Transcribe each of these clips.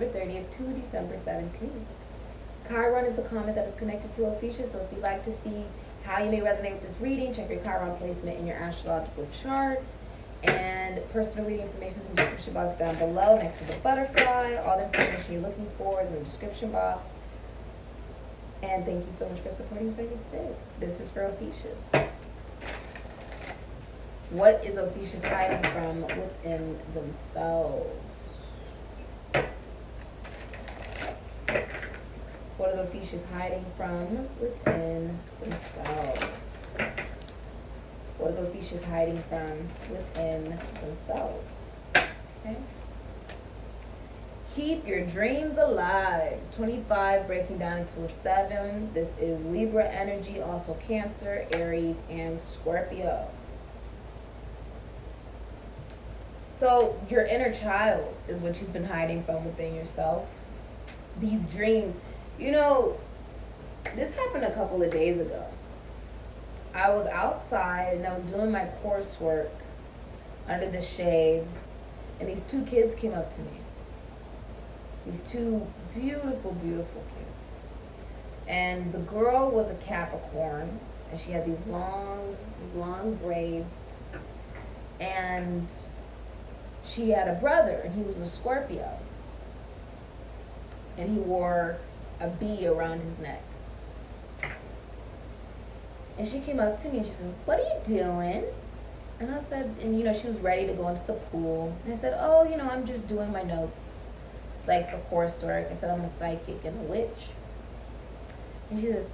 November 30th to December 17th. Chiron is the comet that is connected to Ophiuchus, so if you'd like to see how you may resonate with this reading, check your Chiron placement in your astrological chart. And personal reading information is in the description box down below next to the butterfly. All the information you're looking for is in the description box. And thank you so much for supporting Sikiksyd. This is for Ophiuchus. What is Ophiuchus hiding from within themselves? What is Ophiuchus hiding from within themselves? What is Ophiuchus hiding from within themselves? Okay. Keep your dreams alive. 25 breaking down into a 7. This is Libra energy, also Cancer, Aries, and Scorpio. So your inner child is what you've been hiding from within yourself. These dreams, you know, this happened a couple of days ago. I was outside and I was doing my coursework under the shade, and these two kids came up to me. These two beautiful, beautiful kids. And the girl was a Capricorn, and she had these long braids. And she had a brother, and he was a Scorpio. And he wore a bee around his neck. And she came up to me and she said, "What are you doing?" And I said, and you know, she was ready to go into the pool. And I said, "Oh, you know, I'm just doing my notes. It's like for coursework." I said, "I'm a psychic and a witch." And she said,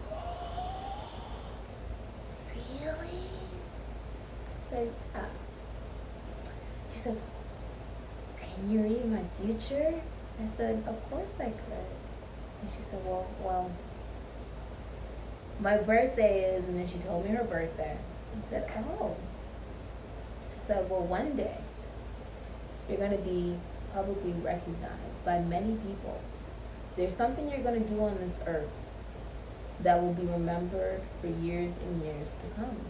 "Really?" I said, "Yeah." She said, "Can you read my future?" I said, "Of course I could." And she said, well, my birthday is," and then she told me her birthday. I said, "Oh." I said, "Well, one day you're going to be publicly recognized by many people. There's something you're going to do on this earth that will be remembered for years and years to come.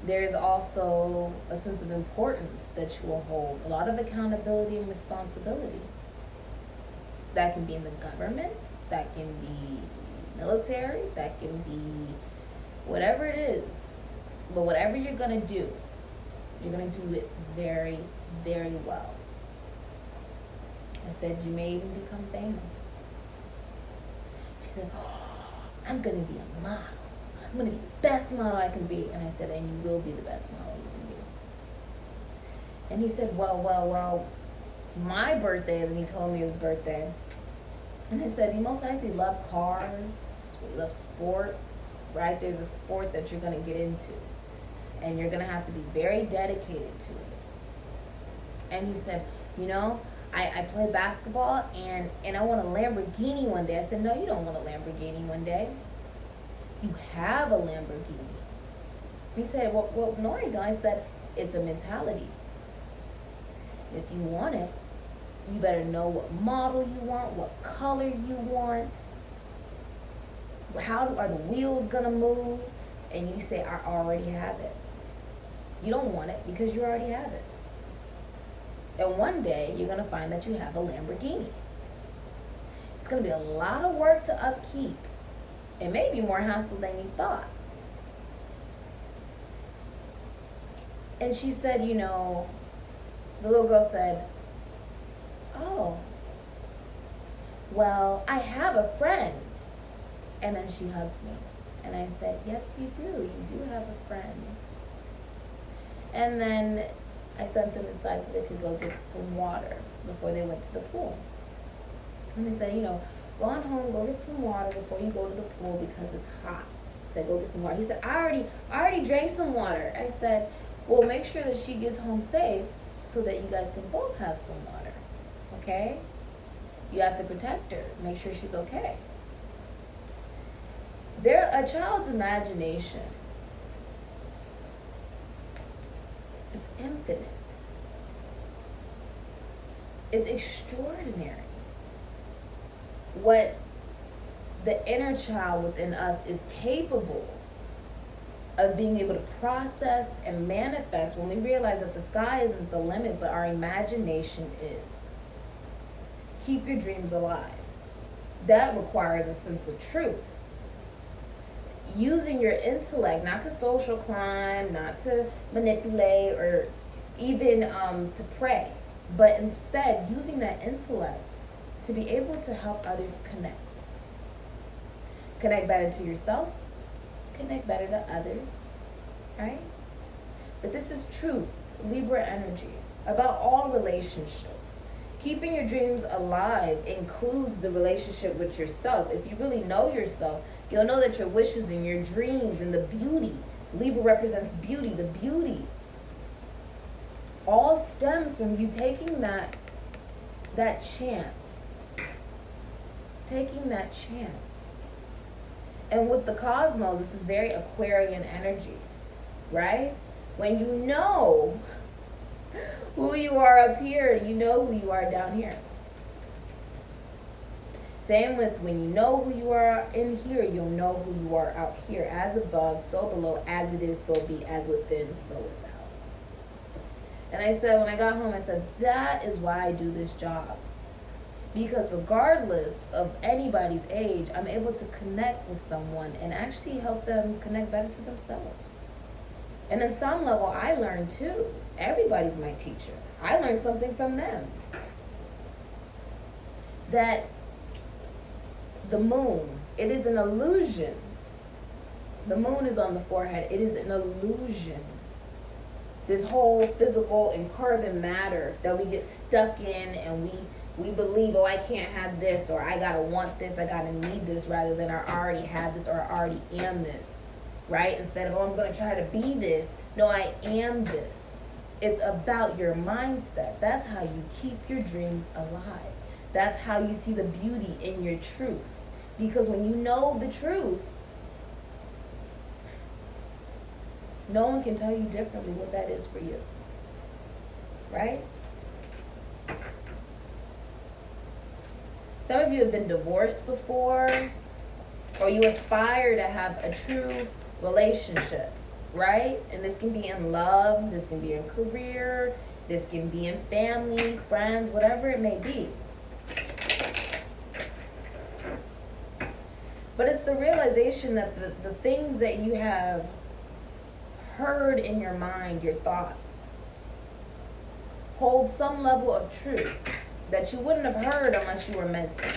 There's also a sense of importance that you will hold, a lot of accountability and responsibility. That can be in the government, that can be military, that can be whatever it is. But whatever you're going to do, you're going to do it very, very well." I said, "You may even become famous." She said, "Oh, I'm going to be a model. I'm going to be the best model I can be." And I said, "And you will be the best model you can be." And he said, well, my birthday is," and he told me his birthday. And I said, "You most likely love cars, you love sports, right? There's a sport that you're going to get into, and you're going to have to be very dedicated to it." And he said, "You know, I play basketball, and I want a Lamborghini one day." I said, "No, you don't want a Lamborghini one day. You have a Lamborghini." He said, well, no, I don't. I said, "It's a mentality. If you want it, you better know what model you want, what color you want, how are the wheels gonna move." And you say, "I already have it." You don't want it because you already have it. And one day you're gonna find that you have a Lamborghini. It's gonna be a lot of work to upkeep. It may be more hassle than you thought. And she said, you know, the little girl said, "Oh, well, I have a friend." And then she hugged me. And I said, "Yes, you do. You do have a friend." And then I sent them inside so they could go get some water before they went to the pool. And they said, you know, "Go on home, go get some water before you go to the pool because it's hot." I said, "Go get some water." He said, I already drank some water." I said, "Well, make sure that she gets home safe so that you guys can both have some water, okay? You have to protect her, make sure she's okay." A child's imagination, it's infinite. It's extraordinary. What the inner child within us is capable of being able to process and manifest when we realize that the sky isn't the limit, but our imagination is. keep your dreams alive. That requires a sense of truth. Using your intellect, not to social climb, not to manipulate, or even to pray, but instead using that intellect to be able to help others connect. Connect better to yourself, connect better to others, right? But this is truth, Libra energy, about all relationships. Keeping your dreams alive includes the relationship with yourself. If you really know yourself, you'll know that your wishes and your dreams and the beauty, Libra represents beauty, the beauty, all stems from you taking that chance. Taking that chance. And with the cosmos, this is very Aquarian energy, right? When you know who you are up here, you know who you are down here. Same with when you know who you are in here, you'll know who you are out here. As above, so below, as it is, so be, as within, so without. And I said, when I got home, I said, that is why I do this job. Because regardless of anybody's age, I'm able to connect with someone and actually help them connect better to themselves. And on some level, I learn too. Everybody's my teacher. I learned something from them. That the moon, it is an illusion. The moon is on the forehead. It is an illusion. This whole physical and carbon matter that we get stuck in, and we believe, oh, I can't have this, or I gotta want this, I gotta need this, rather than I already have this, or I already am this, right? Instead of, oh, I'm gonna try to be this, no, I am this. It's about your mindset. That's how you keep your dreams alive. That's how you see the beauty in your truth. Because when you know the truth, no one can tell you differently what that is for you. Right? Some of you have been divorced before, or you aspire to have a true relationship, right? And this can be in love, this can be in career, this can be in family, friends, whatever it may be. But it's the realization that the things that you have heard in your mind, your thoughts, hold some level of truth that you wouldn't have heard unless you were meant to.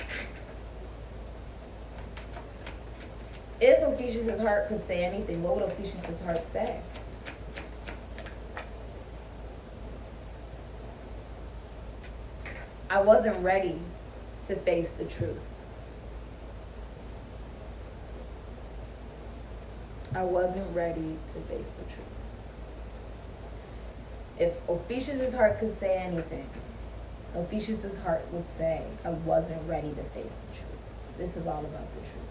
If Ophiuchus' heart could say anything, what would Ophiuchus' heart say? I wasn't ready to face the truth. I wasn't ready to face the truth. If Ophiuchus' heart could say anything, Ophiuchus' heart would say, I wasn't ready to face the truth. This is all about the truth.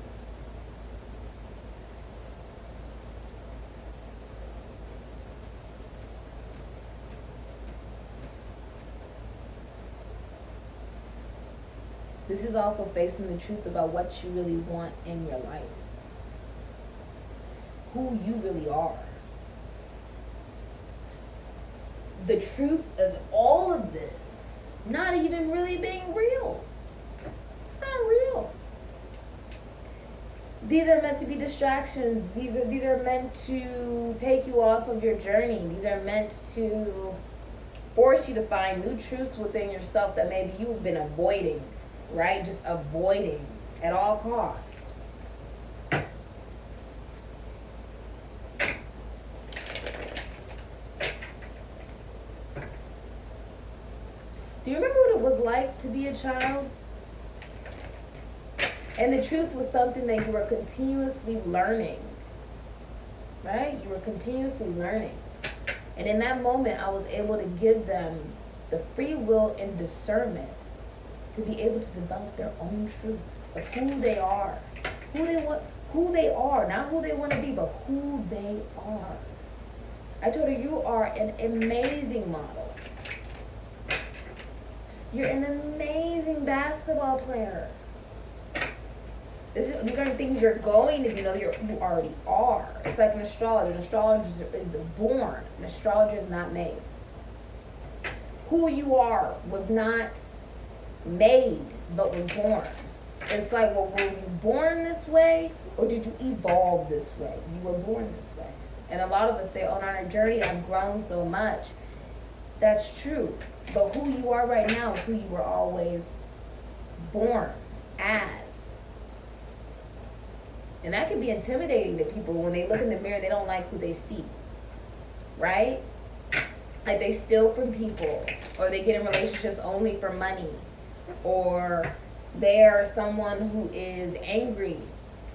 This is also facing the truth about what you really want in your life. Who you really are. The truth of all of this not even really being real. It's not real. These are meant to be distractions. These are meant to take you off of your journey. These are meant to force you to find new truths within yourself that maybe you've been avoiding, right? Just avoiding at all costs. Do you remember what it was like to be a child? And the truth was something that you were continuously learning, right? You were continuously learning. And in that moment, I was able to give them the free will and discernment to be able to develop their own truth of who they are, who they are, not who they want to be, but who they are. I told her, you are an amazing model. You're an amazing basketball player. These aren't things you're going to be, you already are. It's like an astrologer. An astrologer is born. An astrologer is not made. Who you are was not made, but was born. It's like, well, were you born this way, or did you evolve this way? You were born this way. And a lot of us say, on our journey, I've grown so much. That's true. But who you are right now is who you were always born as. And that can be intimidating to people. When they look in the mirror, they don't like who they see. Right? Like they steal from people, or they get in relationships only for money, or they are someone who is angry,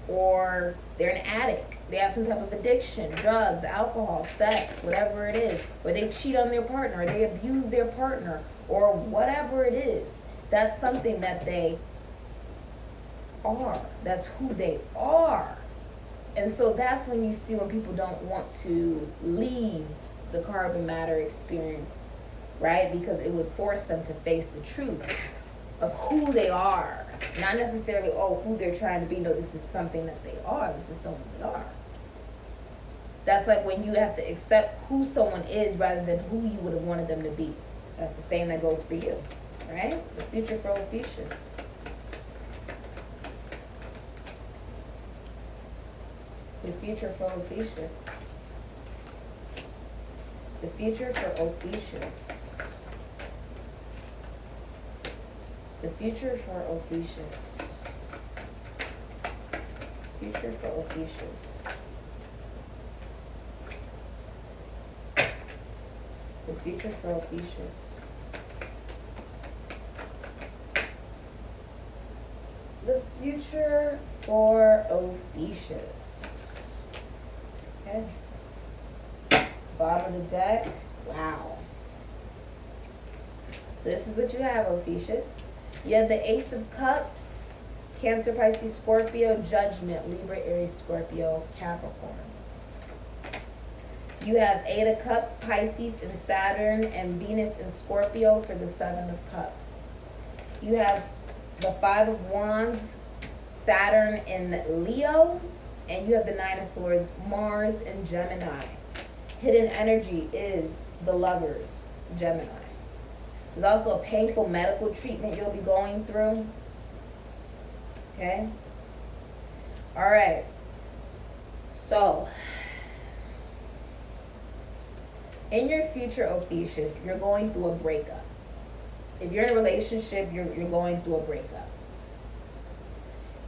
or they're an addict. They have some type of addiction, drugs, alcohol, sex, whatever it is. Or they cheat on their partner, or they abuse their partner, or whatever it is. That's something that they are. That's who they are. And so that's when you see when people don't want to leave the carbon matter experience, right? Because it would force them to face the truth of who they are. Not necessarily, who they're trying to be. No, this is something that they are. This is someone they are. That's like when you have to accept who someone is rather than who you would have wanted them to be. That's the same that goes for you, right? The future for Ophiuchus. The future for Ophiuchus. The future for Ophiuchus. The future for Ophiuchus. Future for Ophiuchus. The future for Ophiuchus. The future for Ophiuchus. Okay. Bottom of the deck. Wow. So this is what you have, Ophiuchus. You have the Ace of Cups, Cancer, Pisces, Scorpio, Judgment, Libra, Aries, Scorpio, Capricorn. You have Eight of Cups, Pisces, and Saturn, and Venus in Scorpio for the Seven of Cups. You have the Five of Wands, Saturn in Leo, and you have the Nine of Swords, Mars in Gemini. Hidden energy is the Lovers, Gemini. There's also a painful medical treatment you'll be going through. Okay? All right. So, in your future, Ophiuchus, you're going through a breakup. If you're in a relationship, you're going through a breakup.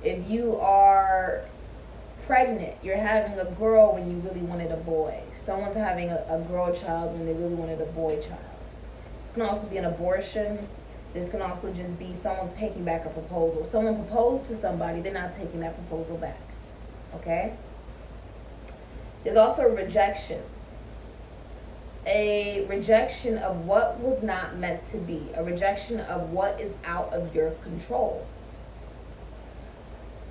If you are pregnant, you're having a girl when you really wanted a boy. Someone's having a girl child when they really wanted a boy child. This can also be an abortion. This can also just be someone's taking back a proposal. If someone proposed to somebody, they're not taking that proposal back. Okay? There's also a rejection. A rejection of what was not meant to be. A rejection of what is out of your control.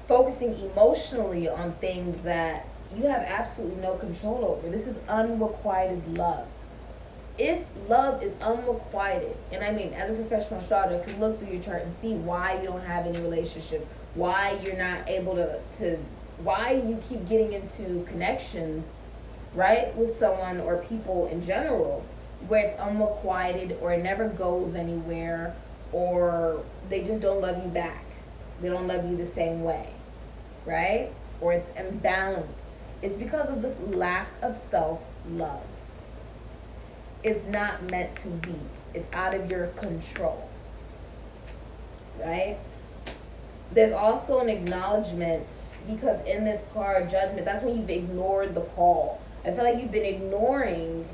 Focusing emotionally on things that you have absolutely no control over. This is unrequited love. If love is unrequited, and I mean, as a professional astrologer, I can look through your chart and see why you don't have any relationships, why you're not able to why you keep getting into connections, right, with someone or people in general, where it's unrequited or it never goes anywhere, or they just don't love you back. They don't love you the same way, right? Or it's imbalance. It's because of this lack of self-love. It's not meant to be. It's out of your control, right? There's also an acknowledgement, because in this card, Judgment, that's when you've ignored the call. I feel like you've been ignoring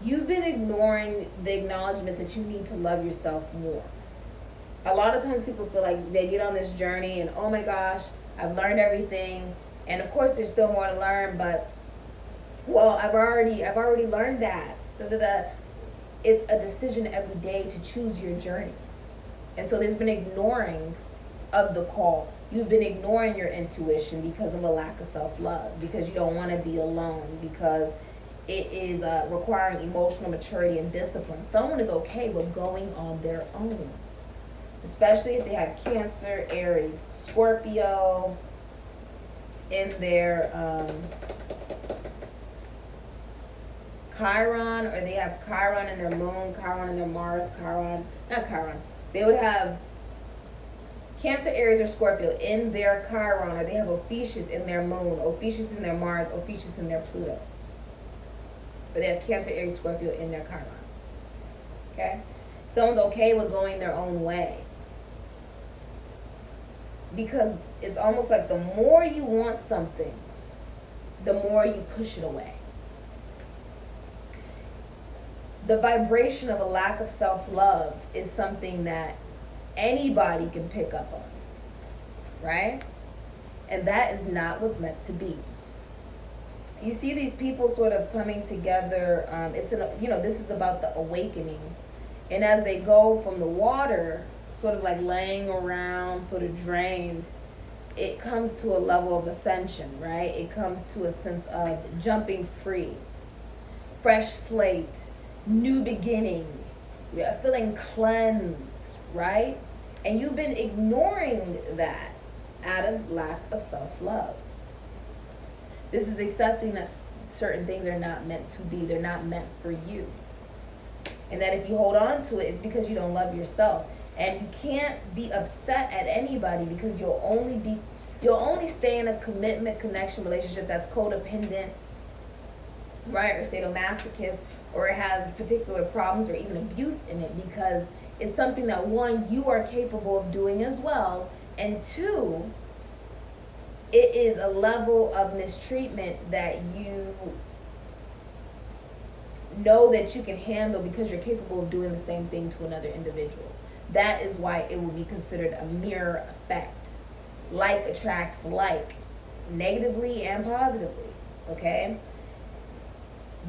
the acknowledgement that you need to love yourself more. A lot of times people feel like they get on this journey and, oh my gosh, I've learned everything. And of course there's still more to learn, but well, I've already learned that. It's a decision every day to choose your journey. And so there's been ignoring of the call. You've been ignoring your intuition because of a lack of self-love, because you don't want to be alone, because it is requiring emotional maturity and discipline. Someone is okay with going on their own, especially if they have Cancer, Aries, Scorpio in their Chiron, or they have Chiron in their moon, Chiron in their Mars, they would have Cancer, Aries, or Scorpio in their Chiron, or they have Ophiuchus in their moon, Ophiuchus in their Mars, Ophiuchus in their Pluto. Or they have Cancer, Aries, Scorpio in their Chiron. Okay? Someone's okay with going their own way. Because it's almost like the more you want something, the more you push it away. The vibration of a lack of self-love is something that anybody can pick up on, right? And that is not what's meant to be. You see these people sort of coming together. This is about the awakening. And as they go from the water, sort of like laying around, sort of drained, it comes to a level of ascension, right? It comes to a sense of jumping free, fresh slate, new beginning, feeling cleansed, right? And you've been ignoring that out of lack of self-love. This is accepting that certain things are not meant to be. They're not meant for you. And that if you hold on to it, it's because you don't love yourself. And you can't be upset at anybody, because you'll only stay in a commitment, connection, relationship that's codependent, right? Or sadomasochist, or it has particular problems or even abuse in it, because it's something that, one, you are capable of doing as well, and two, it is a level of mistreatment that you know that you can handle because you're capable of doing the same thing to another individual. That is why it would be considered a mirror effect. Like attracts like, negatively and positively, okay?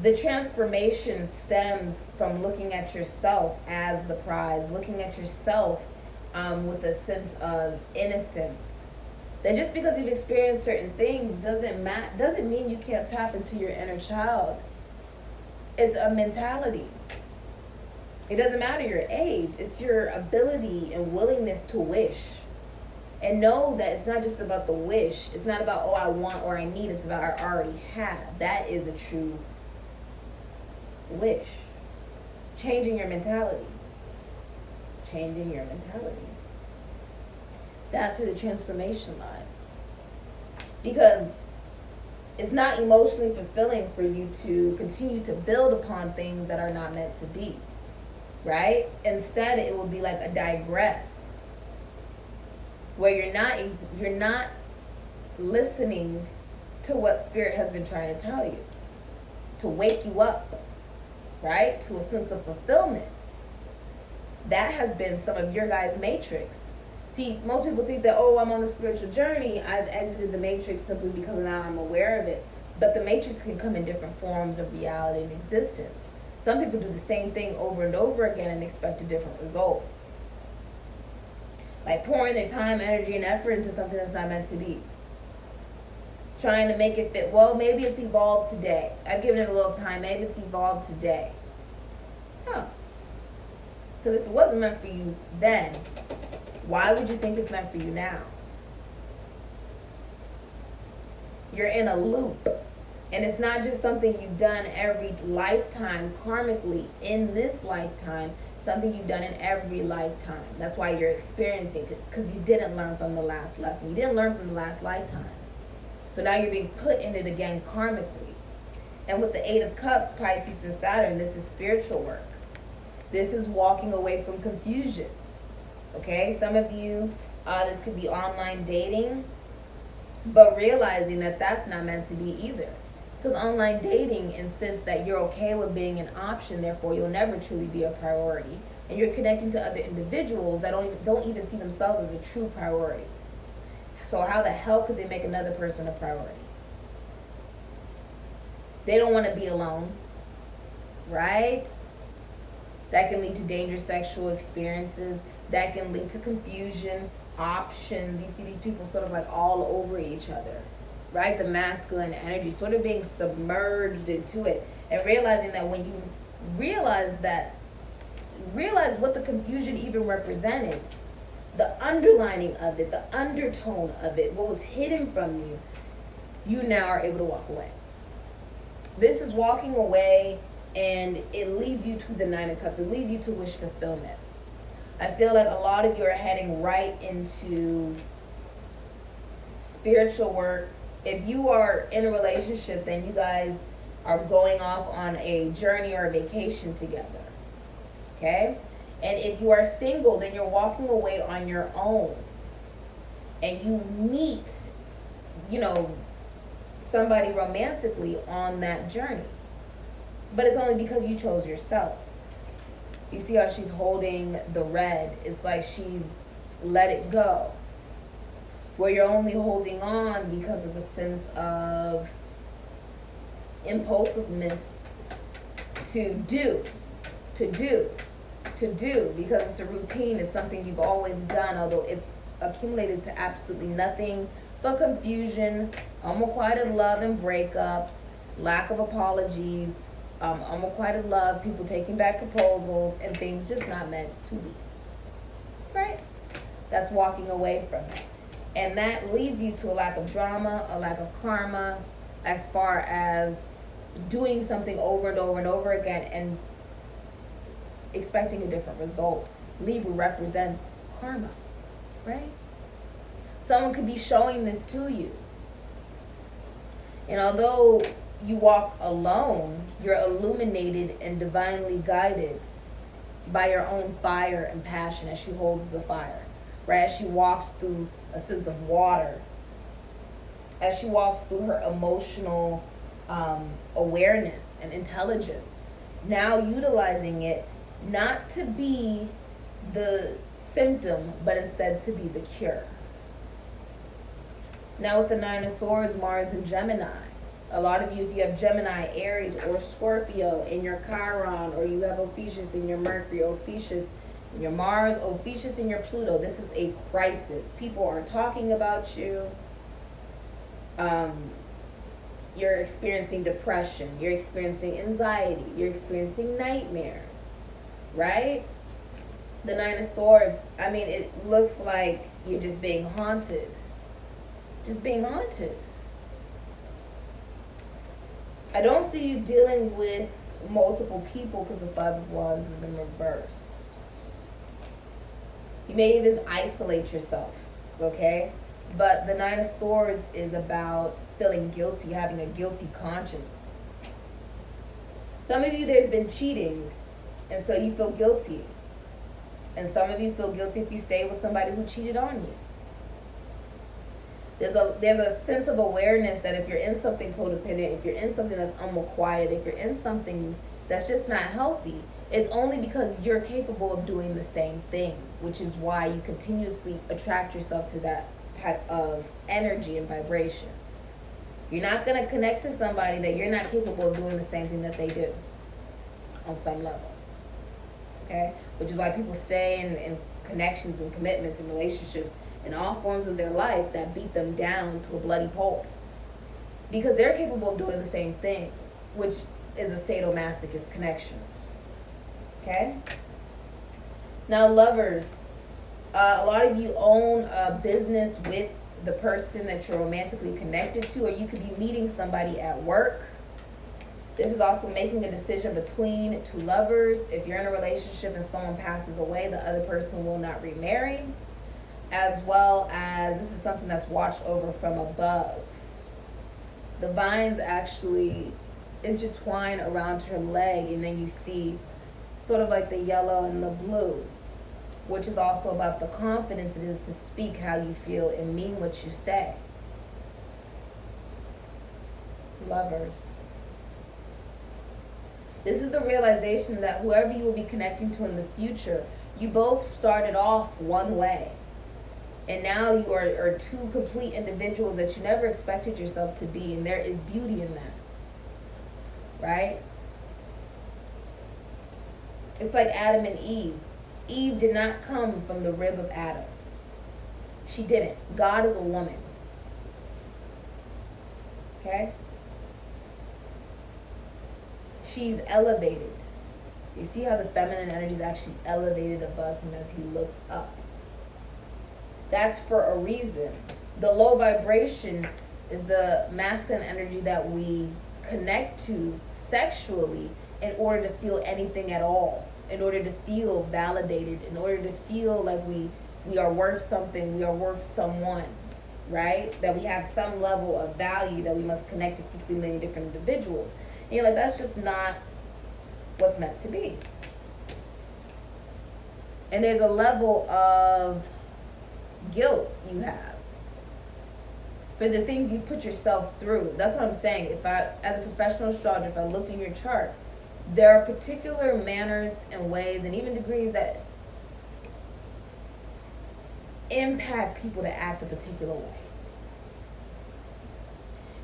The transformation stems from looking at yourself as the prize, looking at yourself with a sense of innocence. That just because you've experienced certain things doesn't mean you can't tap into your inner child. It's a mentality. It doesn't matter your age. It's your ability and willingness to wish. And know that it's not just about the wish. It's not about, oh, I want or I need. It's about, I already have. That is a true wish. Changing your mentality. Changing your mentality. That's where the transformation lies. Because it's not emotionally fulfilling for you to continue to build upon things that are not meant to be. Right? Instead, it will be like a digress, where you're not listening to what Spirit has been trying to tell you, to wake you up, right? To a sense of fulfillment. That has been some of your guys' matrix. See, most people think that, oh, I'm on the spiritual journey, I've exited the matrix simply because now I'm aware of it. But the matrix can come in different forms of reality and existence. Some people do the same thing over and over again and expect a different result. Like pouring their time, energy, and effort into something that's not meant to be. Trying to make it fit. Well, maybe it's evolved today. I've given it a little time. Maybe it's evolved today. No. Because if it wasn't meant for you then, why would you think it's meant for you now? You're in a loop. And it's not just something you've done every lifetime, karmically, in this lifetime, something you've done in every lifetime. That's why you're experiencing it, because you didn't learn from the last lesson. You didn't learn from the last lifetime. So now you're being put in it again karmically. And with the 8 of Cups, Pisces and Saturn, this is spiritual work. This is walking away from confusion. Okay? Some of you, this could be online dating, but realizing that that's not meant to be either. Because online dating insists that you're okay with being an option, therefore you'll never truly be a priority. And you're connecting to other individuals that don't even see themselves as a true priority. So how the hell could they make another person a priority? They don't want to be alone, right? That can lead to dangerous sexual experiences. That can lead to confusion, options. You see these people sort of like all over each other. Right? The masculine energy, sort of being submerged into it, and realizing that when you realize what the confusion even represented, the underlining of it, the undertone of it, what was hidden from you, you now are able to walk away. This is walking away And it leads you to the Nine of Cups. It leads you to wish fulfillment. I feel like a lot of you are heading right into spiritual work. If you are in a relationship, then you guys are going off on a journey or a vacation together. Okay? And if you are single, then you're walking away on your own. And you meet, somebody romantically on that journey. But it's only because you chose yourself. You see how she's holding the red? It's like she's let it go. Where you're only holding on because of a sense of impulsiveness to do, because it's a routine. It's something you've always done, although it's accumulated to absolutely nothing but confusion, unrequited love and breakups, lack of apologies, unrequited love, people taking back proposals, and things just not meant to be. Right? That's walking away from it. And that leads you to a lack of drama, a lack of karma, as far as doing something over and over and over again and expecting a different result. Libra represents karma, right? Someone could be showing this to you. And although you walk alone, you're illuminated and divinely guided by your own fire and passion as she holds the fire, right? As she walks through a sense of water, as she walks through her emotional awareness and intelligence, now utilizing it not to be the symptom, but instead to be the cure. Now with the Nine of Swords, Mars and Gemini. A lot of you, if you have Gemini, Aries, or Scorpio in your Chiron, or you have Ophiuchus in your Mercury, Ophiuchus in your Mars, Ophiuchus in your Pluto, this is a crisis. People are talking about you. You're experiencing depression. You're experiencing anxiety. You're experiencing nightmares, right? The Nine of Swords, it looks like you're just being haunted. Just being haunted. I don't see you dealing with multiple people because the Five of Wands is in reverse. You may even isolate yourself, okay? But the Nine of Swords is about feeling guilty, having a guilty conscience. Some of you, there's been cheating, and so you feel guilty. And some of you feel guilty if you stay with somebody who cheated on you. There's a sense of awareness that if you're in something codependent, if you're in something that's unrequited, if you're in something that's just not healthy, it's only because you're capable of doing the same thing, which is why you continuously attract yourself to that type of energy and vibration. You're not going to connect to somebody that you're not capable of doing the same thing that they do on some level. Okay? Which is why people stay in connections and commitments and relationships in all forms of their life that beat them down to a bloody pulp. Because they're capable of doing the same thing, which is a sadomasochist connection. Okay? Now, lovers, a lot of you own a business with the person that you're romantically connected to, or you could be meeting somebody at work. This is also making a decision between two lovers. If you're in a relationship and someone passes away, the other person will not remarry. As well as this is something that's watched over from above. The vines actually intertwine around her leg, and then you see sort of like the yellow and the blue, which is also about the confidence it is to speak how you feel and mean what you say. Lovers. This is the realization that whoever you will be connecting to in the future, you both started off one way. And now you are two complete individuals that you never expected yourself to be. And there is beauty in that. Right? It's like Adam and Eve. Eve did not come from the rib of Adam. She didn't. God is a woman. Okay? She's elevated. You see how the feminine energy is actually elevated above him as he looks up. That's for a reason. The low vibration is the masculine energy that we connect to sexually in order to feel anything at all, in order to feel validated, in order to feel like we are worth something, we are worth someone, right? That we have some level of value that we must connect to 50 million different individuals. And you're like, that's just not what's meant to be. And there's a level of guilt you have for the things you put yourself through. That's what I'm saying. If I, as a professional astrologer, if I looked in your chart, there are particular manners and ways and even degrees that impact people to act a particular way.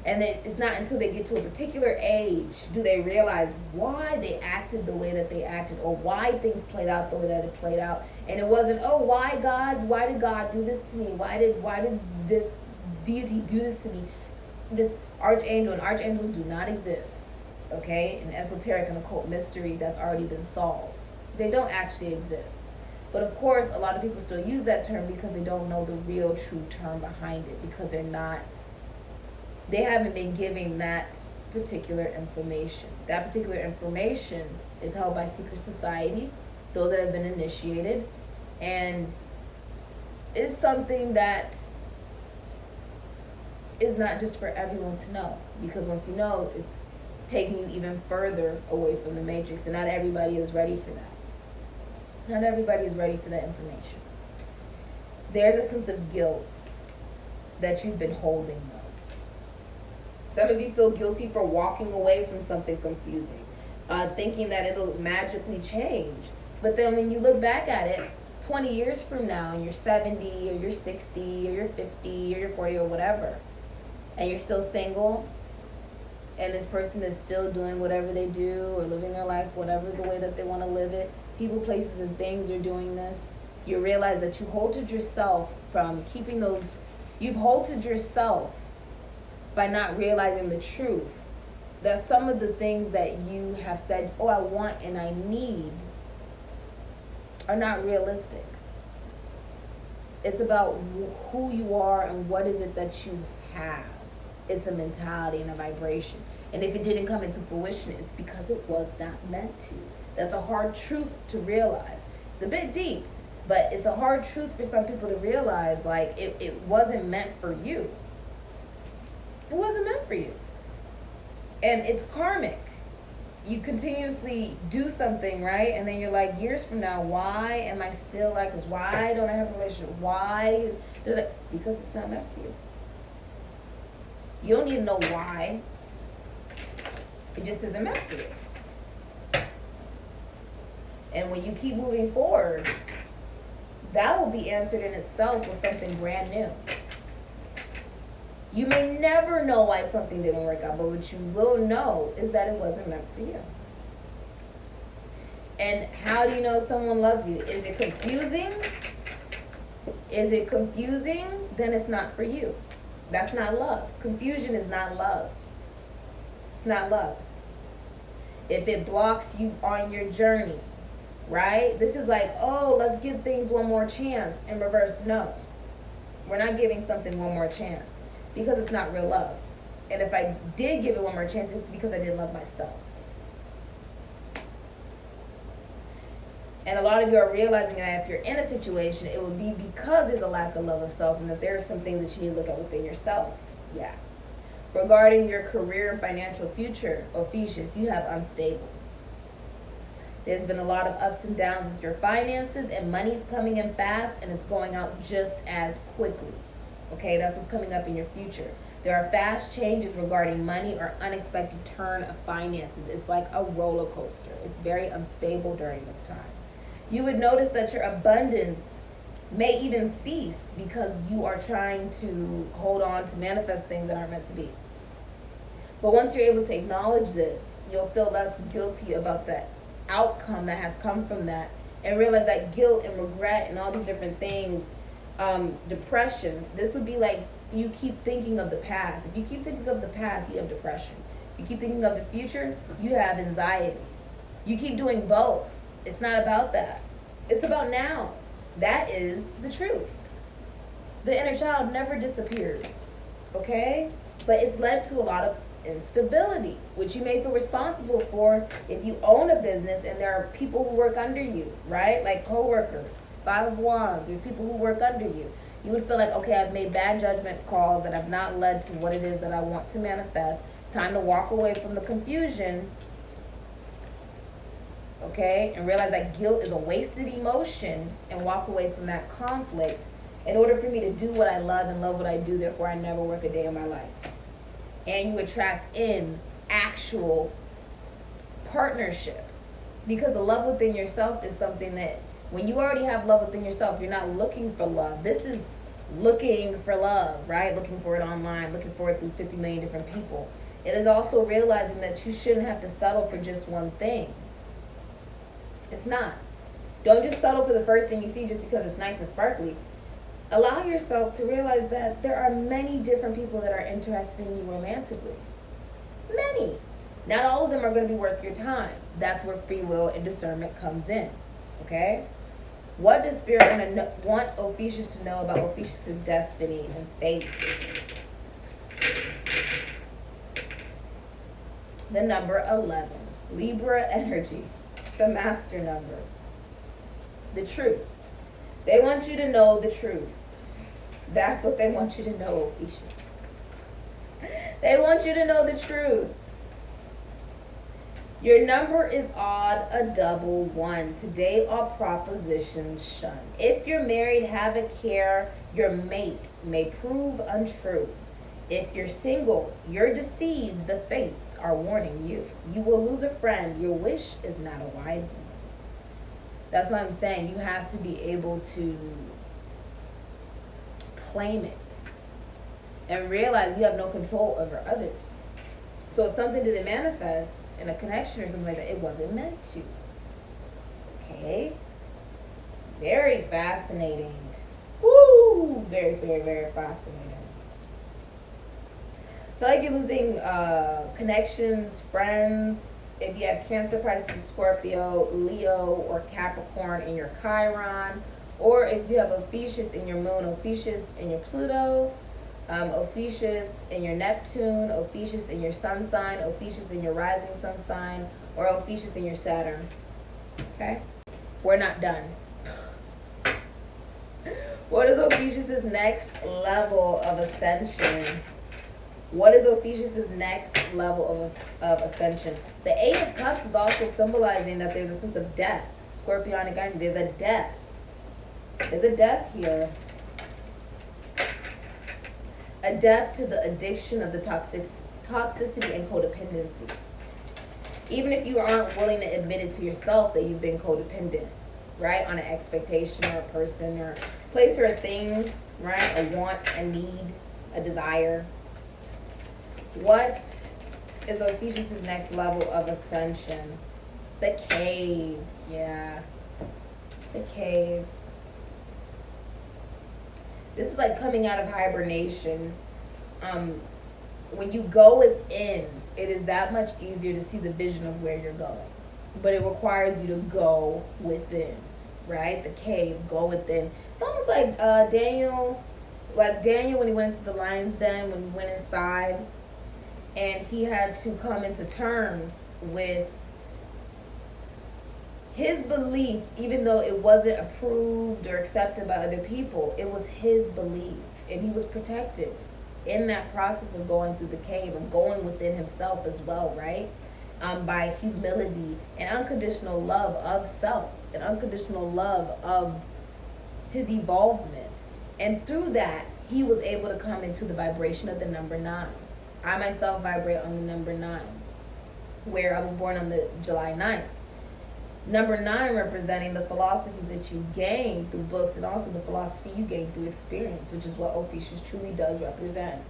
And it's not until they get to a particular age do they realize why they acted the way that they acted, or why things played out the way that it played out. And it wasn't, oh, why did God do this to me? Why did this deity do this to me? This archangel, and archangels do not exist, okay? In esoteric and occult mystery, that's already been solved. They don't actually exist. But of course, a lot of people still use that term because they don't know the real true term behind it, because they haven't been giving that particular information. That particular information is held by secret society, those that have been initiated, and is something that is not just for everyone to know, because once you know, it's taking you even further away from the matrix, and not everybody is ready for that. Not everybody is ready for that information. There's a sense of guilt that you've been holding though. Some of you feel guilty for walking away from something confusing, thinking that it'll magically change. But then when you look back at it, 20 years from now, and you're 70, or you're 60, or you're 50, or you're 40, or whatever, and you're still single, and this person is still doing whatever they do, or living their life whatever the way that they want to live it, people, places, and things are doing this, you realize that you halted yourself from keeping those, you've halted yourself by not realizing the truth that some of the things that you have said, oh, I want and I need, are not realistic. It's about who you are and what is it that you have. It's a mentality and a vibration. And if it didn't come into fruition, it's because it was not meant to. That's a hard truth to realize. It's a bit deep, but it's a hard truth for some people to realize, like, it wasn't meant for you. It wasn't meant for you. And it's karmic. You continuously do something, right? And then you're like, years from now, why am I still like this? Why don't I have a relationship? Why did I? Because it's not meant for you. You don't need to know why. It just isn't meant for you. And when you keep moving forward, that will be answered in itself with something brand new. You may never know why something didn't work out, but what you will know is that it wasn't meant for you. And how do you know someone loves you? Is it confusing? Is it confusing? Then it's not for you. That's not love. Confusion is not love. It's not love. If it blocks you on your journey, right? This is like, oh, let's give things one more chance. In reverse, no. We're not giving something one more chance. Because it's not real love. And if I did give it one more chance, it's because I didn't love myself. And a lot of you are realizing that if you're in a situation, it would be because there's a lack of love of self, and that there are some things that you need to look at within yourself. Yeah. Regarding your career and financial future, Ophiuchus, you have unstable. There's been a lot of ups and downs with your finances, and money's coming in fast, and it's going out just as quickly. Okay, that's what's coming up in your future. There are fast changes regarding money or unexpected turn of finances. It's like a roller coaster. It's very unstable during this time. You would notice that your abundance may even cease because you are trying to hold on to manifest things that aren't meant to be. But once you're able to acknowledge this, you'll feel less guilty about the outcome that has come from that, and realize that guilt and regret and all these different things, depression, this would be like you keep thinking of the past. If you keep thinking of the past, you have depression. If you keep thinking of the future, you have anxiety. You keep doing both. It's not about that. It's about now. That is the truth. The inner child never disappears, okay? But it's led to a lot of instability, which you may feel responsible for if you own a business and there are people who work under you, right? Like co-workers, 5 of Wands, there's people who work under you. You would feel like, okay, I've made bad judgment calls that have not led to what it is that I want to manifest. Time to walk away from the confusion, okay? And realize that guilt is a wasted emotion and walk away from that conflict in order for me to do what I love and love what I do, therefore I never work a day in my life. And you attract in actual partnership. Because the love within yourself is something that, when you already have love within yourself, you're not looking for love. This is looking for love, right? Looking for it online, looking for it through 50 million different people. It is also realizing that you shouldn't have to settle for just one thing. It's not. Don't just settle for the first thing you see just because it's nice and sparkly. Allow yourself to realize that there are many different people that are interested in you romantically. Many. Not all of them are going to be worth your time. That's where free will and discernment comes in. Okay? What does Spirit want Ophiuchus to know about Ophiuchus' destiny and fate? The number 11. Libra energy. The master number. The truth. They want you to know the truth. That's what they want you to know, Ophiuchus. They want you to know the truth. Your number is odd, a double 1. Today all propositions shun. If you're married, have a care. Your mate may prove untrue. If you're single, you're deceived. The fates are warning you. You will lose a friend. Your wish is not a wise one. That's what I'm saying. You have to be able to claim it and realize you have no control over others. So if something didn't manifest in a connection or something like that, it wasn't meant to. Okay? Very fascinating. Woo! Very, very, very fascinating. I feel like you're losing connections, friends. If you have Cancer, Pisces, Scorpio, Leo, or Capricorn in your Chiron, or if you have Ophiuchus in your Moon, Ophiuchus in your Pluto, Ophiuchus in your Neptune, Ophiuchus in your Sun sign, Ophiuchus in your rising Sun sign, or Ophiuchus in your Saturn. Okay? We're not done. What is Ophiuchus' next level of ascension? What is Ophiuchus' next level of ascension? The 8 of Cups is also symbolizing that there's a sense of death. Scorpionic energy. There's a death. There's a death here. A death to the addiction of the toxicity and codependency. Even if you aren't willing to admit it to yourself that you've been codependent, right? On an expectation or a person or a place or a thing, right? A want, a need, a desire. What is Ophiuchus' next level of ascension? The cave. Yeah. The cave. This is like coming out of hibernation. When you go within, it is that much easier to see the vision of where you're going. But it requires you to go within, right? The cave, go within. It's almost like Daniel when he went into the lion's den, when he went inside, and he had to come into terms with his belief, even though it wasn't approved or accepted by other people. It was his belief, and he was protected in that process of going through the cave and going within himself as well, right? By humility and unconditional love of self and unconditional love of his evolvement. And through that, he was able to come into the vibration of the number 9. I myself vibrate on the number 9, where I was born on the July 9th. Number 9 representing the philosophy that you gain through books and also the philosophy you gain through experience, which is what Ophiuchus truly does represent.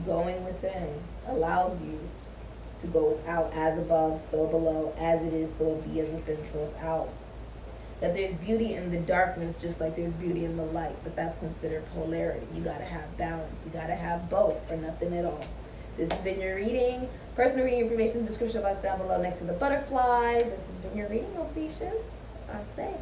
Going within allows you to go without. As above, so below. As it is, so it be. As within, so without. That there's beauty in the darkness just like there's beauty in the light, but that's considered polarity. You gotta have balance. You gotta have both or nothing at all. This has been your reading. Personal reading information in the description box down below next to the butterfly. This has been your reading, Ophiuchus. I say.